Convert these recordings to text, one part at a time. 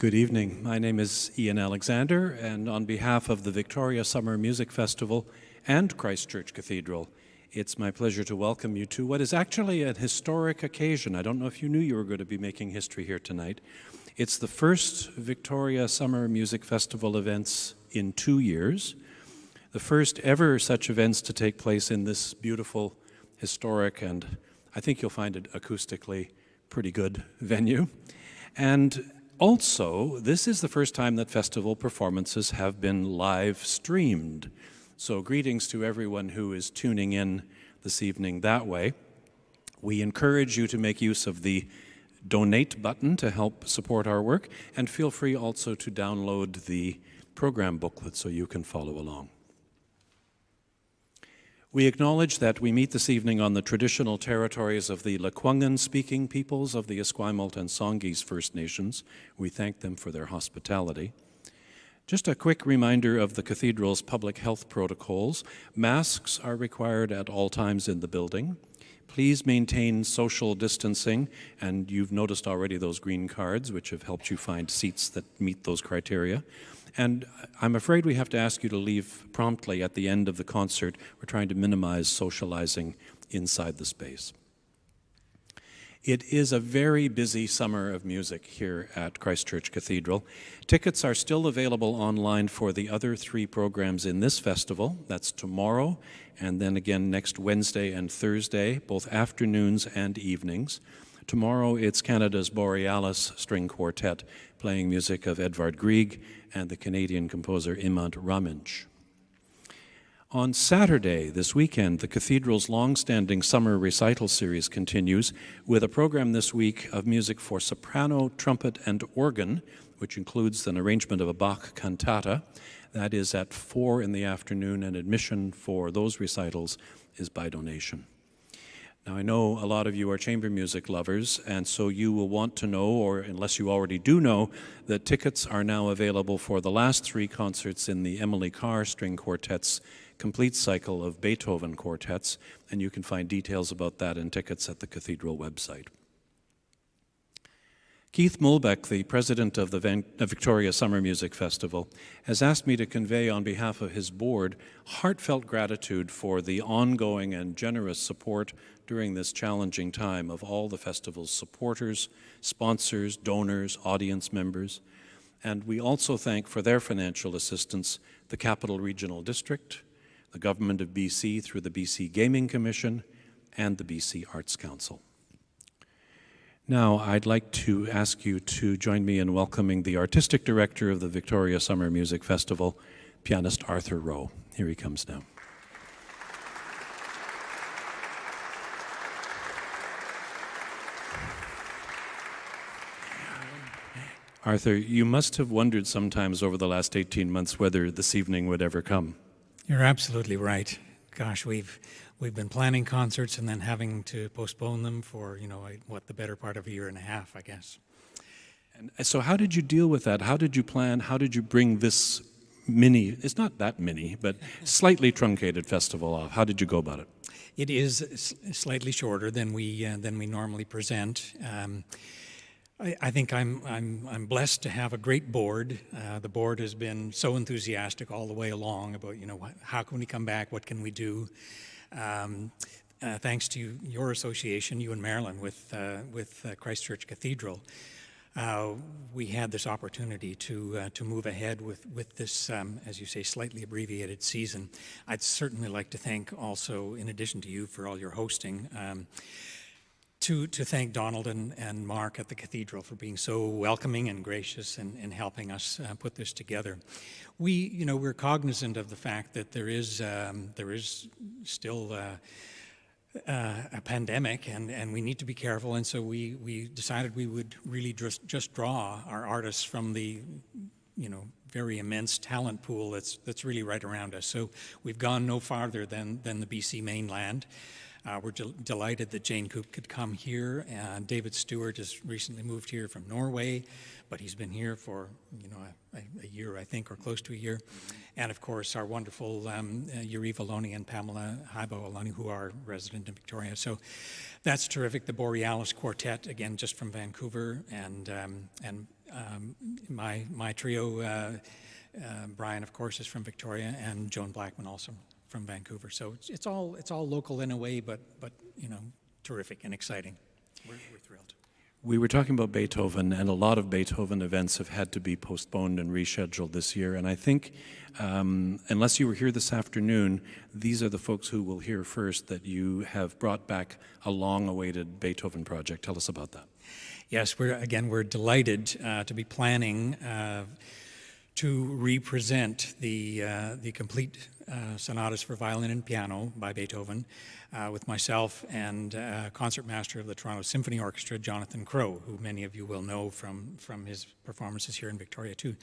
Good evening. My name is Ian Alexander, and on behalf of the Victoria Summer Music Festival and Christchurch Cathedral, it's my pleasure to welcome you to what is actually an historic occasion. I don't know if you knew you were going to be making history here tonight. It's the first Victoria Summer Music Festival events in 2 years, the first ever such events to take place in this beautiful, historic, and I think you'll find it acoustically pretty good venue. And also, this is the first time that festival performances have been live streamed. So greetings to everyone who is tuning in this evening that way. We encourage you to make use of the donate button to help support our work, and feel free also to download the program booklet so you can follow along. We acknowledge that we meet this evening on the traditional territories of the Lekwungen-speaking peoples of the Esquimalt and Songhees First Nations. We thank them for their hospitality. Just a quick reminder of the Cathedral's public health protocols. Masks are required at all times in the building. Please maintain social distancing, and you've noticed already those green cards, which have helped you find seats that meet those criteria. And I'm afraid we have to ask you to leave promptly at the end of the concert. We're trying to minimize socializing inside the space. It is a very busy summer of music here at Christchurch Cathedral. Tickets are still available online for the other 3 programs in this festival. That's tomorrow, and then again next Wednesday and Thursday, both afternoons and evenings. Tomorrow it's Canada's Borealis String Quartet playing music of Edvard Grieg and the Canadian composer Imant Raminch. On Saturday, this weekend, the Cathedral's long-standing summer recital series continues with a program this week of music for soprano, trumpet, and organ, which includes an arrangement of a Bach cantata. That is at 4 in the afternoon, and admission for those recitals is by donation. Now, I know a lot of you are chamber music lovers, and so you will want to know, or unless you already do know, that tickets are now available for the last 3 concerts in the Emily Carr String Quartet's complete cycle of Beethoven quartets, and you can find details about that and tickets at the Cathedral website. Keith Mulbeck, the president of the Victoria Summer Music Festival, has asked me to convey on behalf of his board heartfelt gratitude for the ongoing and generous support during this challenging time of all the festival's supporters, sponsors, donors, audience members. And we also thank for their financial assistance the Capital Regional District, the Government of BC through the BC Gaming Commission, and the BC Arts Council. Now, I'd like to ask you to join me in welcoming the Artistic Director of the Victoria Summer Music Festival, pianist Arthur Rowe. Here he comes now. Arthur, you must have wondered sometimes over the last 18 months whether this evening would ever come. You're absolutely right. Gosh, we've been planning concerts and then having to postpone them for, the better part of a year and a half, I guess. And so how did you deal with that? How did you plan? How did you bring this it's not that mini, but slightly truncated festival off? How did you go about it? It is slightly shorter than we normally present. I think I'm blessed to have a great board. The board has been so enthusiastic all the way along about, how can we come back? What can we do? Thanks to your association, you and Marilyn, with Christchurch Cathedral, we had this opportunity to move ahead with this, as you say, slightly abbreviated season. I'd certainly like to thank also, in addition to you, for all your hosting, to thank Donald and Mark at the Cathedral for being so welcoming and gracious and helping us put this together. We're cognizant of the fact that there is still a pandemic, and we need to be careful, and so we decided we would really just draw our artists from the very immense talent pool that's really right around us. So we've gone no farther than the BC mainland. We're delighted that Jane Coop could come here. David Stewart has recently moved here from Norway, but he's been here for a year, I think, or close to a year. And of course, our wonderful Yariv Aloni and Pamela Highbaugh Aloni, who are resident in Victoria. So that's terrific. The Borealis Quartet, again, just from Vancouver, and My trio, Brian, of course, is from Victoria, and Joan Blackman also from Vancouver. So it's all local in a way, but terrific and exciting. We're thrilled. We were talking about Beethoven, and a lot of Beethoven events have had to be postponed and rescheduled this year. And I think, unless you were here this afternoon, these are the folks who will hear first that you have brought back a long-awaited Beethoven project. Tell us about that. Yes, we're delighted to be planning to represent the complete sonatas for violin and piano by Beethoven with myself and concertmaster of the Toronto Symphony Orchestra, Jonathan Crowe, who many of you will know from his performances here in Victoria too.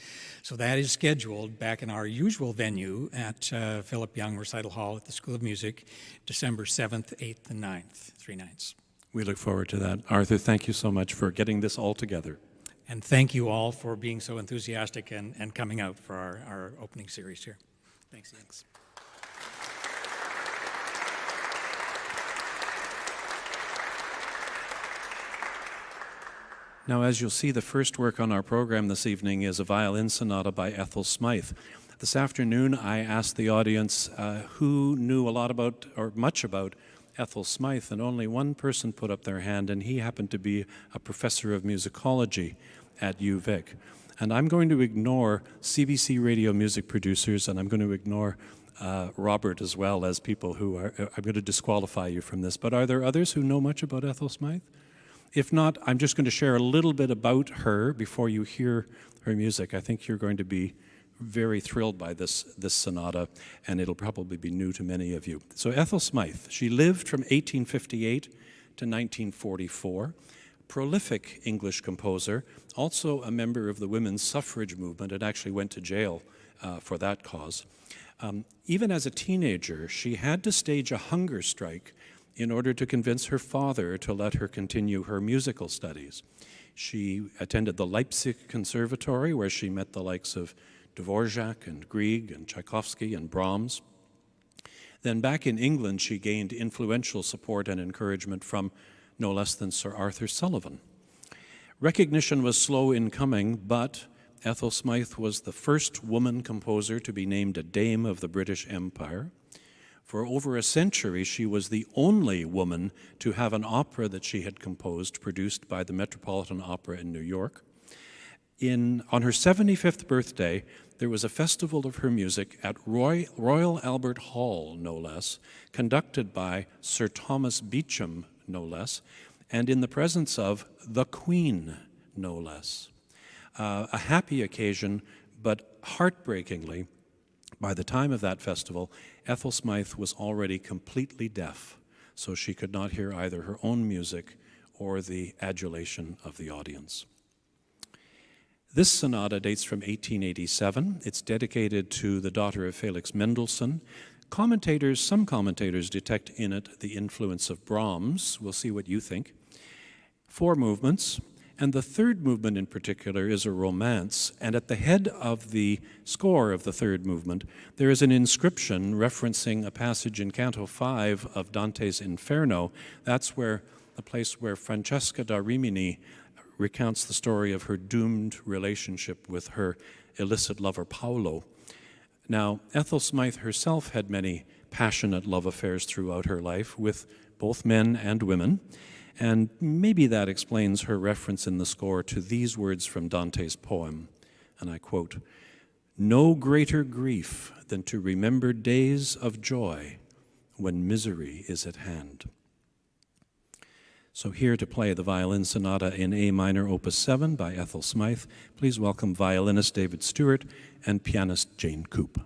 So that is scheduled back in our usual venue at Philip Young Recital Hall at the School of Music, December 7th, 8th, and 9th, 3 nights. We look forward to that. Arthur, thank you so much for getting this all together. And thank you all for being so enthusiastic and coming out for our opening series here. Thanks. Now, as you'll see, the first work on our program this evening is a violin sonata by Ethel Smythe. This afternoon, I asked the audience who knew a lot about or much about Ethel Smythe, and only one person put up their hand, and he happened to be a professor of musicology at UVic. And I'm going to ignore CBC radio music producers, and I'm going to ignore Robert as well as people who are, I'm going to disqualify you from this. But are there others who know much about Ethel Smythe? If not, I'm just going to share a little bit about her before you hear her music. I think you're going to be very thrilled by this sonata, and it'll probably be new to many of you. So Ethel Smythe, she lived from 1858 to 1944. Prolific English composer, also a member of the women's suffrage movement, and actually went to jail for that cause. Even as a teenager, she had to stage a hunger strike in order to convince her father to let her continue her musical studies. She attended the Leipzig Conservatory, where she met the likes of Dvorak and Grieg and Tchaikovsky and Brahms. Then back in England, she gained influential support and encouragement from no less than Sir Arthur Sullivan. Recognition was slow in coming, but Ethel Smythe was the first woman composer to be named a Dame of the British Empire. For over a century, she was the only woman to have an opera that she had composed produced by the Metropolitan Opera in New York. On her 75th birthday, there was a festival of her music at Royal Albert Hall, no less, conducted by Sir Thomas Beecham, no less, and in the presence of the Queen, no less. A happy occasion, but heartbreakingly, by the time of that festival, Ethel Smythe was already completely deaf, so she could not hear either her own music or the adulation of the audience. This sonata dates from 1887. It's dedicated to the daughter of Felix Mendelssohn. Some commentators detect in it the influence of Brahms. We'll see what you think. 4 movements, and the third movement in particular is a romance, and at the head of the score of the third movement, there is an inscription referencing a passage in Canto 5 of Dante's Inferno. That's the place where Francesca da Rimini recounts the story of her doomed relationship with her illicit lover Paolo. Now, Ethel Smythe herself had many passionate love affairs throughout her life with both men and women, and maybe that explains her reference in the score to these words from Dante's poem, and I quote, "No greater grief than to remember days of joy when misery is at hand." So here to play the violin sonata in A minor, Opus 7 by Ethel Smythe, please welcome violinist David Stewart and pianist Jane Coop.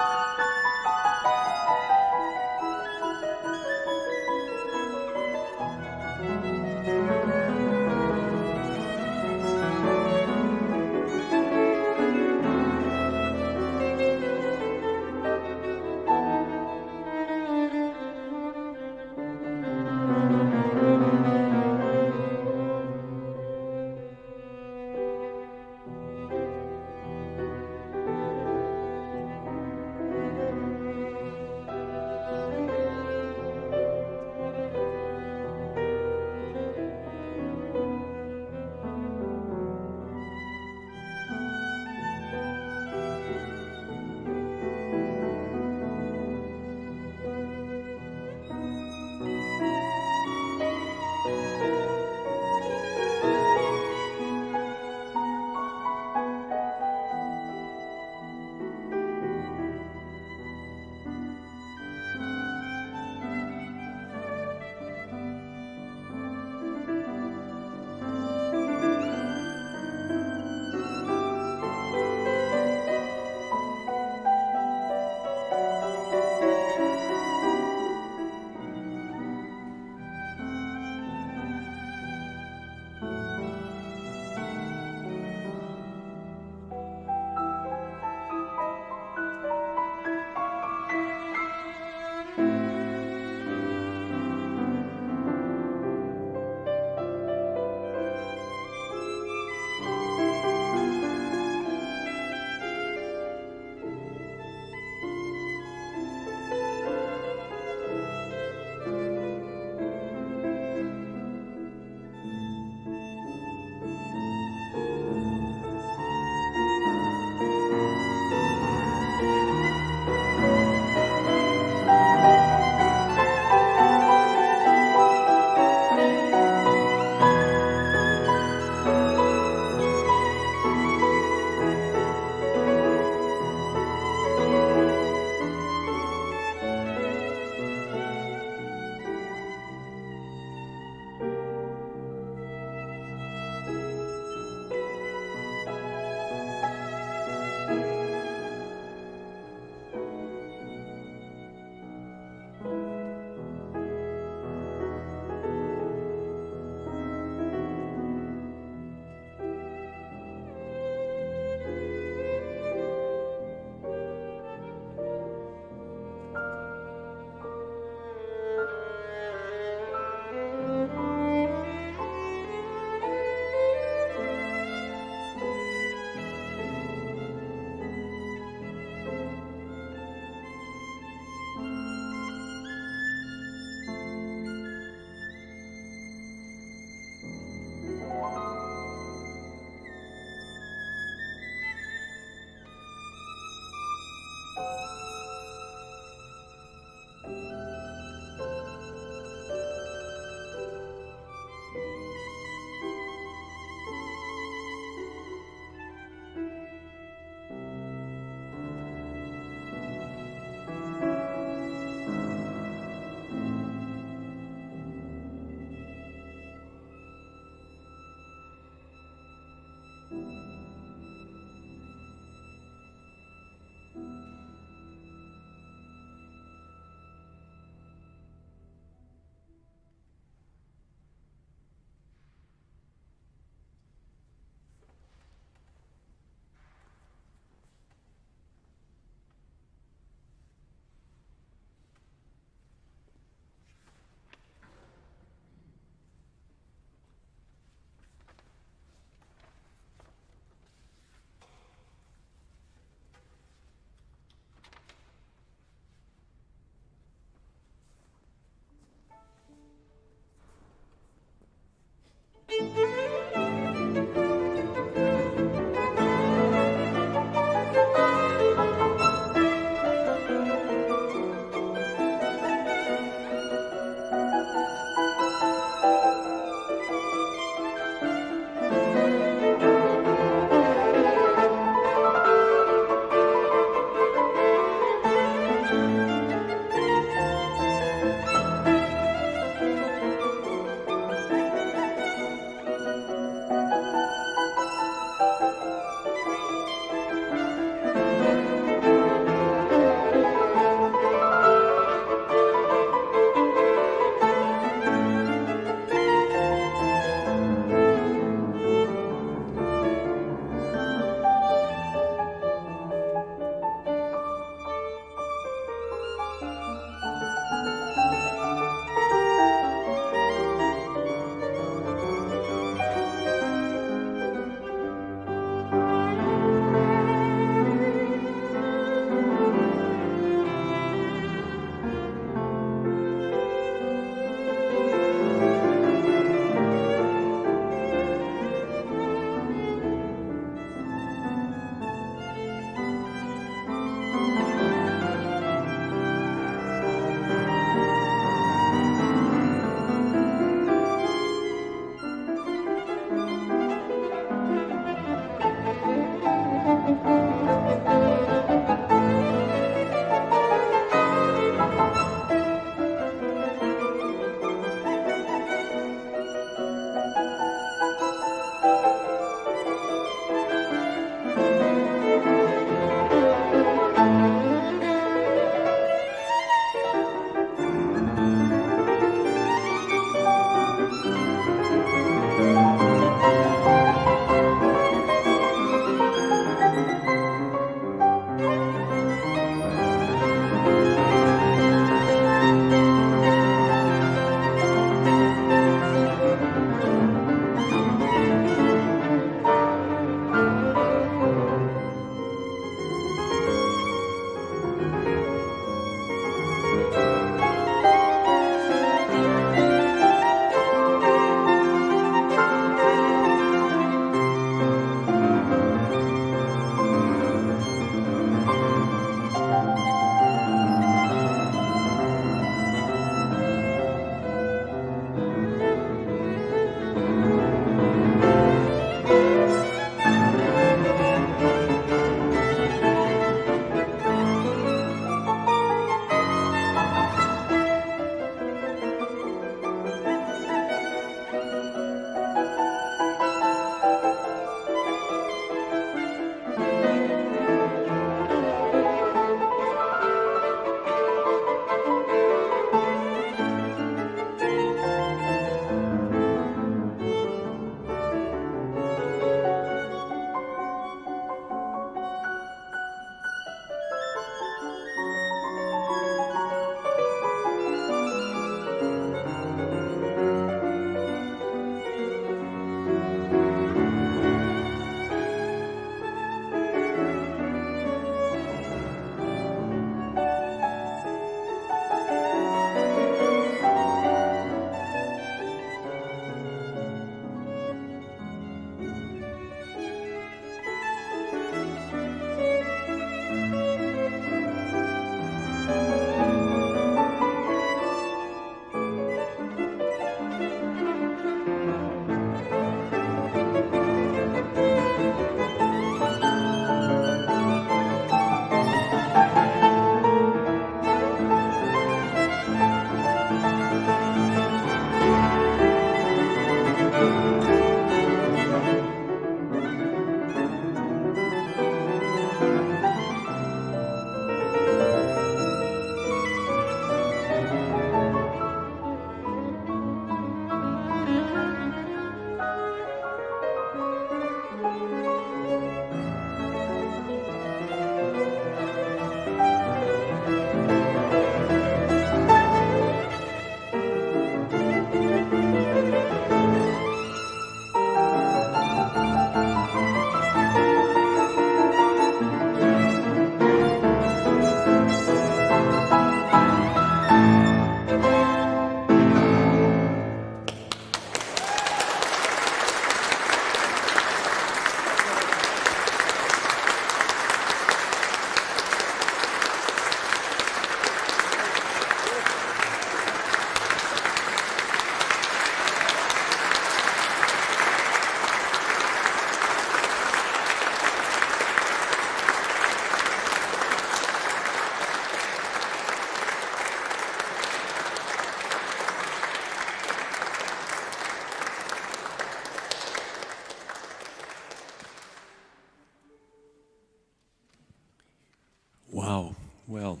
Wow. Well,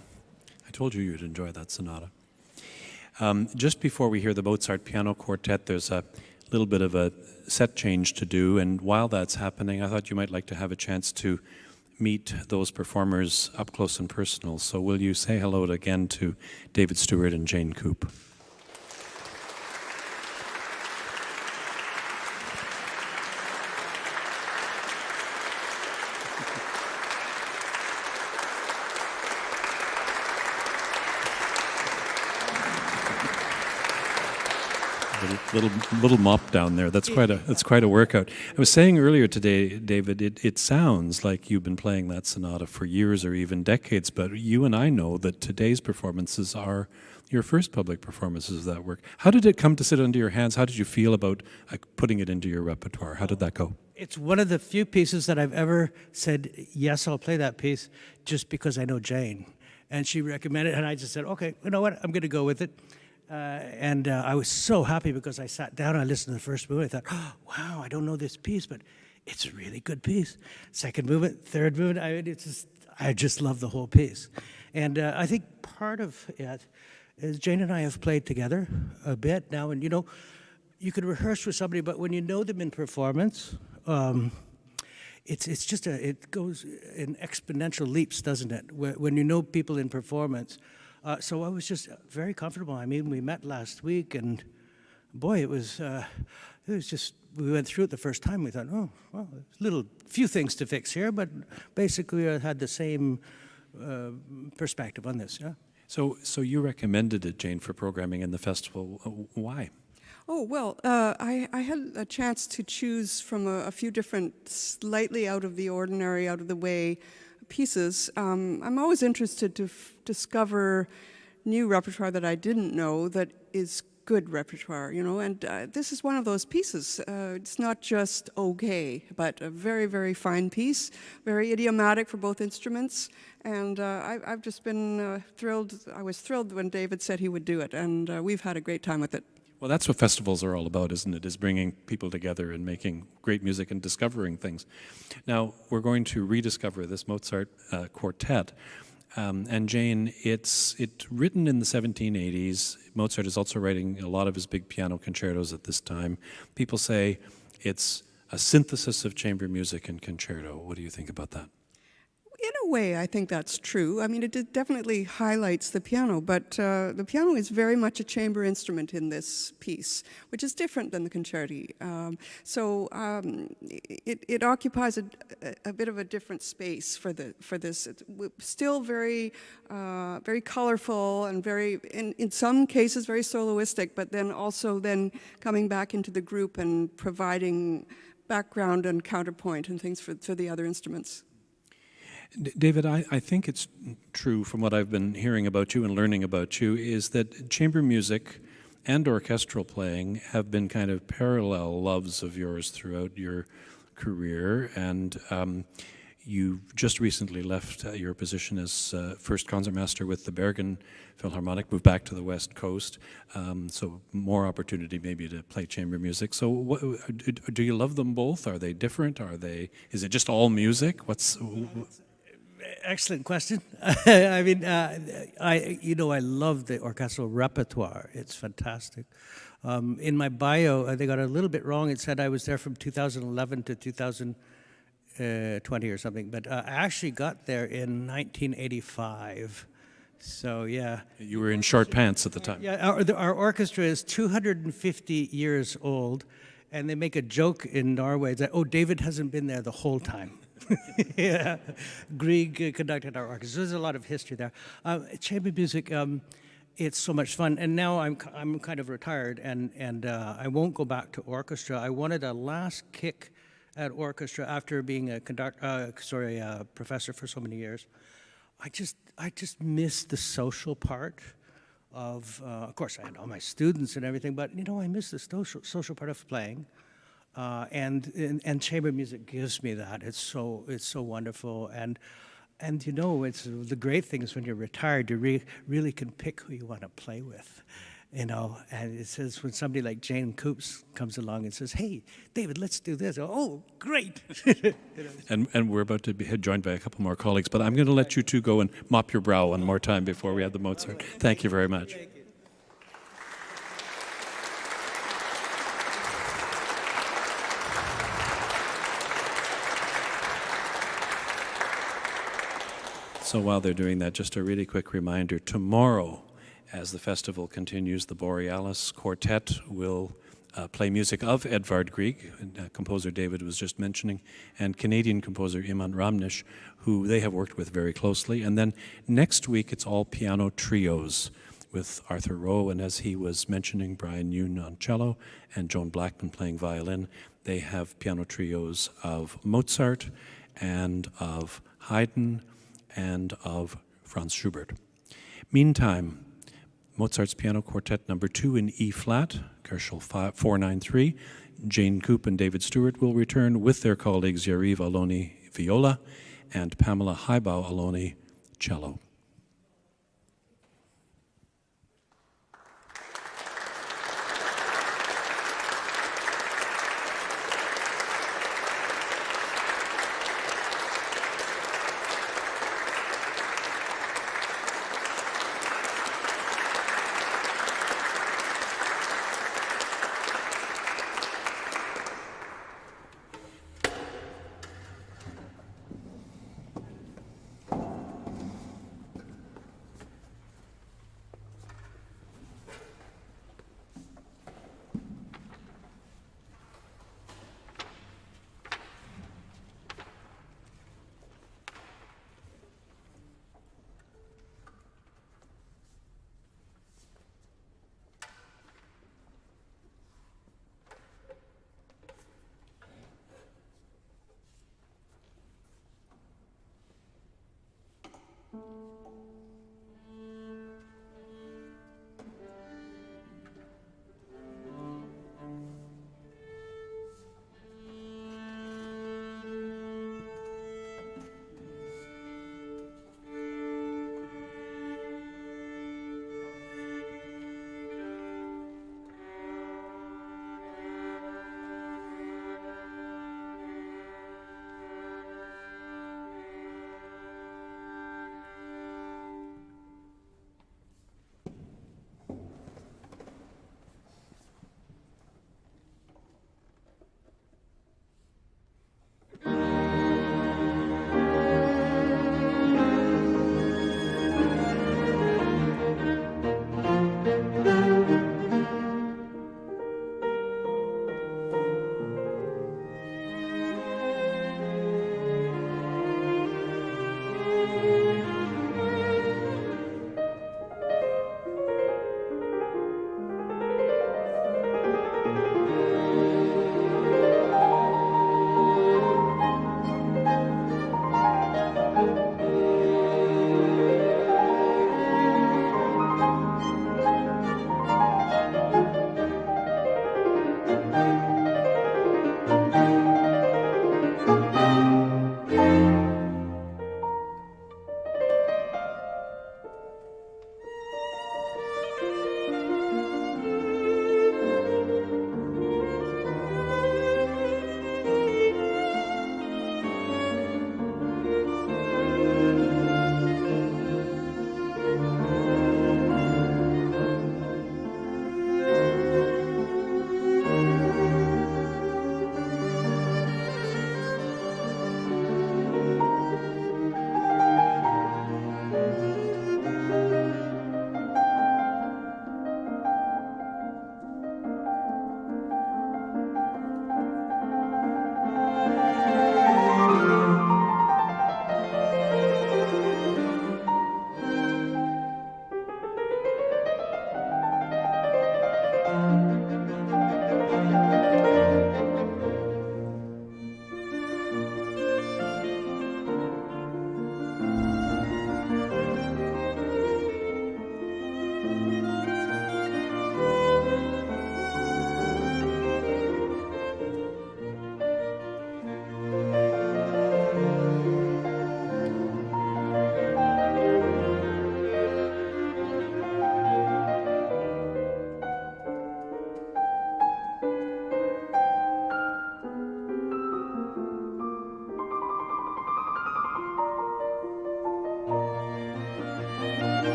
I told you you'd enjoy that sonata. Just before we hear the Mozart Piano Quartet, there's a little bit of a set change to do, and while that's happening, I thought you might like to have a chance to meet those performers up close and personal. So will you say hello again to David Stewart and Jane Coop? Little mop down there. That's quite a workout. I was saying earlier today, David, it sounds like you've been playing that sonata for years or even decades, but you and I know that today's performances are your first public performances of that work. How did it come to sit under your hands? How did you feel about putting it into your repertoire? How did that go? It's one of the few pieces that I've ever said, yes, I'll play that piece, just because I know Jane. And she recommended it, and I just said, okay, you know what, I'm going to go with it. And I was so happy because I sat down, I listened to the first movement, I thought, oh, wow, I don't know this piece, but it's a really good piece. Second movement, third movement, I just love the whole piece. And I think part of it is Jane and I have played together a bit now, and you could rehearse with somebody, but when you know them in performance, it goes in exponential leaps, doesn't it? When you know people in performance. So I was just very comfortable. I mean, we met last week, and boy, it was just, we went through it the first time. We thought, oh, well, few things to fix here, but basically I had the same perspective on this, yeah. So you recommended it, Jane, for programming in the festival. Why? Oh, well, I had a chance to choose from a few different, slightly out of the ordinary, out of the way pieces. I'm always interested to discover new repertoire that I didn't know that is good repertoire, and this is one of those pieces. It's not just okay, but a very, very fine piece, very idiomatic for both instruments, and I've just been thrilled. I was thrilled when David said he would do it, and we've had a great time with it. Well, that's what festivals are all about, isn't it? Is bringing people together and making great music and discovering things. Now, we're going to rediscover this Mozart quartet. And Jane, it's written in the 1780s. Mozart is also writing a lot of his big piano concertos at this time. People say it's a synthesis of chamber music and concerto. What do you think about that? In a way, I think that's true. I mean, it definitely highlights the piano, but the piano is very much a chamber instrument in this piece, which is different than the concerti. It occupies a bit of a different space for this. It's still very very colorful and very, in some cases, very soloistic, but then also coming back into the group and providing background and counterpoint and things for the other instruments. David, I think it's true from what I've been hearing about you and learning about you is that chamber music and orchestral playing have been kind of parallel loves of yours throughout your career, and you just recently left your position as first concertmaster with the Bergen Philharmonic, moved back to the West Coast, so more opportunity maybe to play chamber music. So do you love them both? Are they different? Is it just all music? Excellent question. I mean, I love the orchestral repertoire. It's fantastic. In my bio, they got a little bit wrong. It said I was there from 2011 to 2020 or something, but I actually got there in 1985. So, yeah. You were in short pants at the time. Yeah, our orchestra is 250 years old, and they make a joke in Norway that, oh, David hasn't been there the whole time. Yeah, Grieg conducted our orchestra. There's a lot of history there. Chamber music, it's so much fun. And now I'm kind of retired, and I won't go back to orchestra. I wanted a last kick at orchestra after being a professor for so many years. I just miss the social part of course, I had all my students and everything, but I miss the social part of playing. And chamber music gives me that. It's so wonderful, and it's the great thing is when you're retired, you really can pick who you want to play with, you know, and it says when somebody like Jane Coop comes along and says, "Hey, David, let's do this." Oh, great! And we're about to be joined by a couple more colleagues, but I'm going to let you two go and mop your brow one more time before we have the Mozart. Thank you very much. So while they're doing that, just a really quick reminder, tomorrow, as the festival continues, the Borealis Quartet will play music of Edvard Grieg, composer David was just mentioning, and Canadian composer Iman Ramnish, who they have worked with very closely. And then next week, it's all piano trios with Arthur Rowe, and as he was mentioning, Brian Yoon on cello and Joan Blackman playing violin. They have piano trios of Mozart and of Haydn and of Franz Schubert. Meantime, Mozart's Piano Quartet No. 2 in E-flat, Gershel 493. Jane Coop and David Stewart will return with their colleagues Yariv Aloni, viola, and Pamela Highbaugh Aloni, cello.